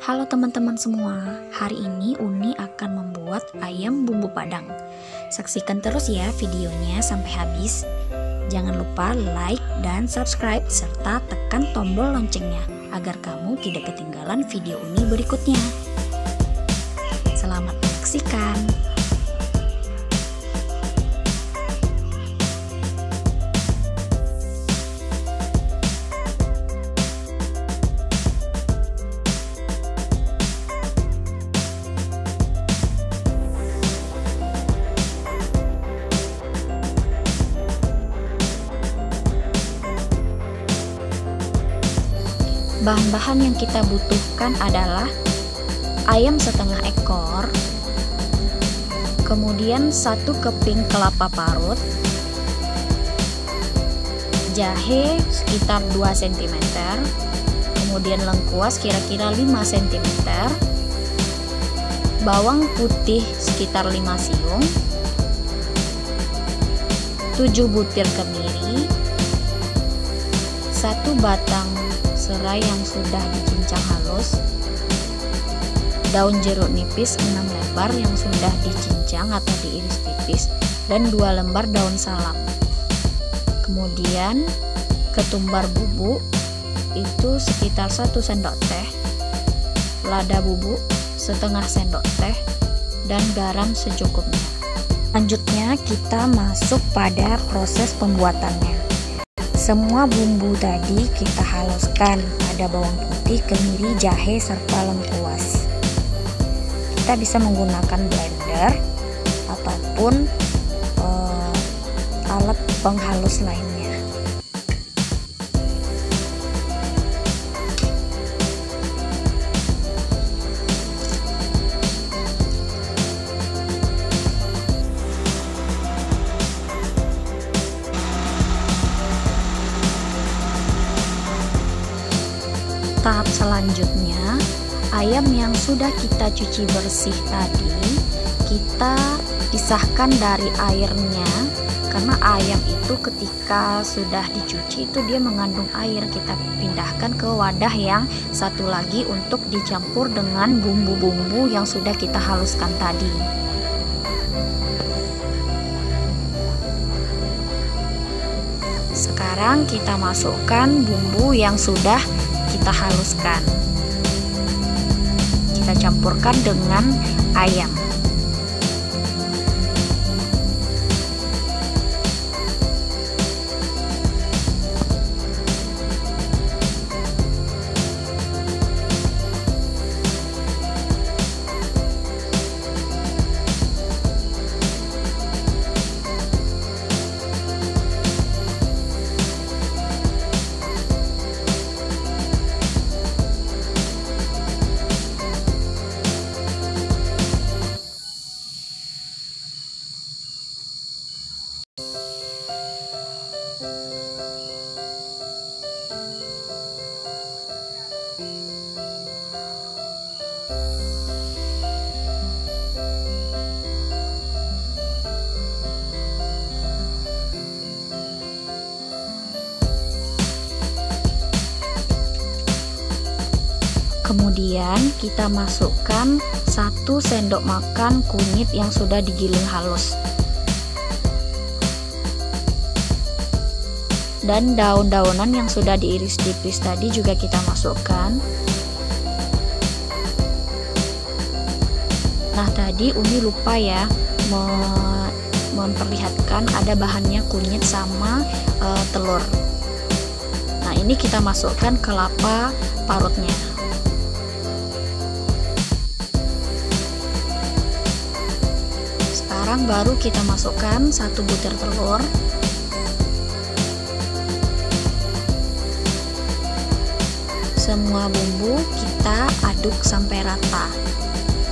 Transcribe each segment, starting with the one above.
Halo teman-teman semua, hari ini Uni akan membuat ayam bumbu padang. Saksikan terus ya videonya sampai habis. Jangan lupa like dan subscribe serta tekan tombol loncengnya agar kamu tidak ketinggalan video Uni berikutnya. Selamat menyaksikan. Bahan-bahan yang kita butuhkan adalah ayam setengah ekor, kemudian 1 keping kelapa parut, jahe sekitar 2 cm, kemudian lengkuas kira-kira 5 cm, bawang putih sekitar 5 siung, 7 butir kemiri, 1 batang serai yang sudah dicincang halus, daun jeruk nipis 6 lembar yang sudah dicincang atau diiris tipis, dan 2 lembar daun salam. Kemudian ketumbar bubuk itu sekitar 1 sendok teh, lada bubuk setengah sendok teh, dan garam secukupnya. Selanjutnya kita masuk pada proses pembuatannya. Semua bumbu tadi kita haluskan, ada bawang putih, kemiri, jahe, serta lengkuas. Kita bisa menggunakan blender ataupun alat penghalus lainnya. Tahap selanjutnya, ayam yang sudah kita cuci bersih tadi kita pisahkan dari airnya, karena ayam itu ketika sudah dicuci itu dia mengandung air. Kita pindahkan ke wadah yang satu lagi untuk dicampur dengan bumbu-bumbu yang sudah kita haluskan tadi. Sekarang kita masukkan bumbu yang sudah kita haluskan, kita campurkan dengan ayam. Kemudian kita masukkan 1 sendok makan kunyit yang sudah digiling halus, dan daun-daunan yang sudah diiris tipis tadi juga kita masukkan. Nah, tadi Uni lupa ya memperlihatkan ada bahannya kunyit sama telur. Nah, ini kita masukkan kelapa parutnya. Sekarang baru kita masukkan 1 butir telur, semua bumbu kita aduk sampai rata.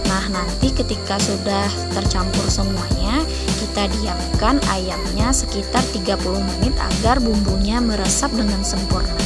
Nah, nanti ketika sudah tercampur semuanya, kita diamkan ayamnya sekitar 30 menit agar bumbunya meresap dengan sempurna.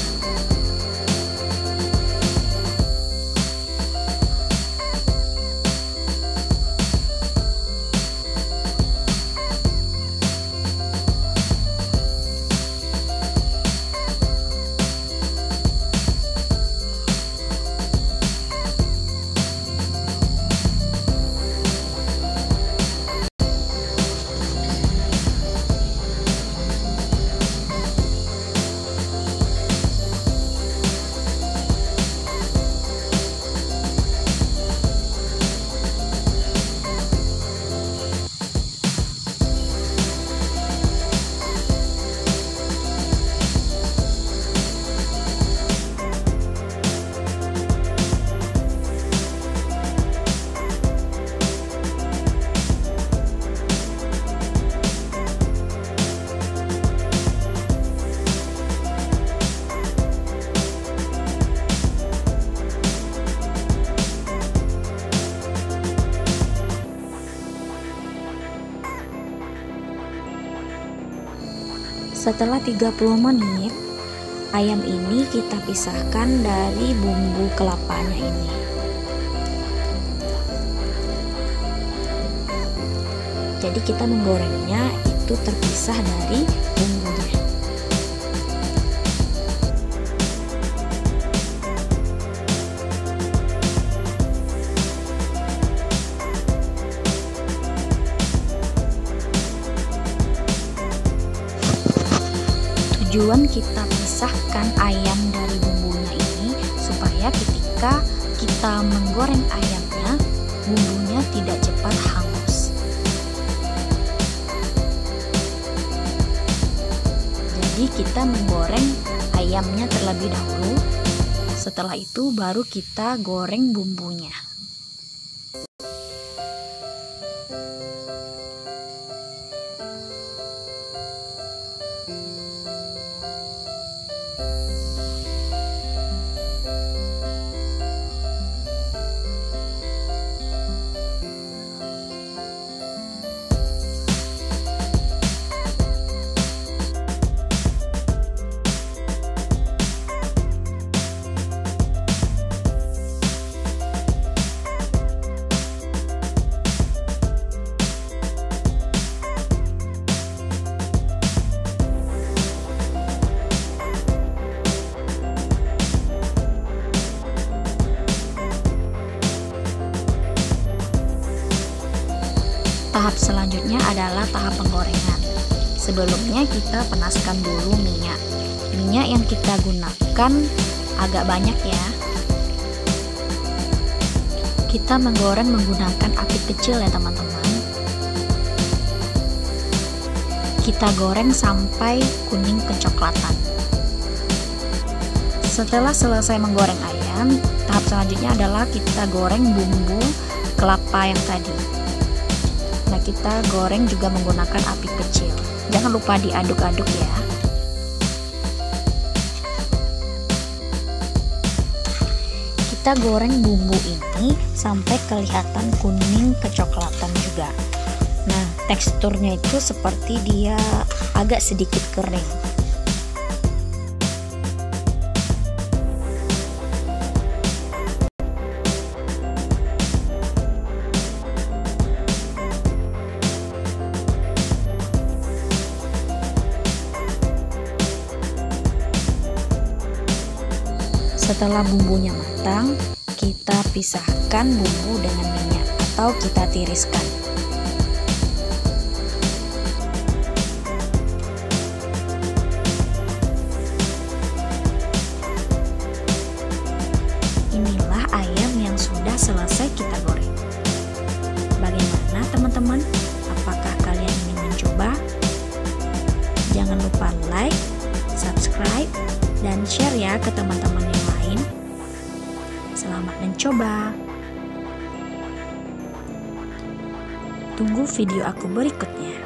Setelah 30 menit, ayam ini kita pisahkan dari bumbu kelapanya ini. Jadi kita menggorengnya itu terpisah dari bumbunya. Tujuan kita pisahkan ayam dari bumbunya ini supaya ketika kita menggoreng ayamnya, bumbunya tidak cepat hangus. Jadi kita menggoreng ayamnya terlebih dahulu, setelah itu baru kita goreng bumbunya. Tahap selanjutnya adalah tahap penggorengan. Sebelumnya kita panaskan dulu minyak. Minyak yang kita gunakan agak banyak ya. Kita menggoreng menggunakan api kecil ya teman-teman. Kita goreng sampai kuning kecoklatan. Setelah selesai menggoreng ayam, tahap selanjutnya adalah kita goreng bumbu kelapa yang tadi. Nah, kita goreng juga menggunakan api kecil. Jangan lupa diaduk-aduk ya. Kita goreng bumbu ini sampai kelihatan kuning kecoklatan juga. Nah, teksturnya itu seperti dia agak sedikit kering. Setelah bumbunya matang, kita pisahkan bumbu dengan minyak atau kita tiriskan. Inilah ayam yang sudah selesai kita goreng. Bagaimana teman-teman? Apakah kalian ingin mencoba? Jangan lupa like, subscribe, dan share ya ke teman-teman yang lain. Selamat mencoba. Tunggu video aku berikutnya.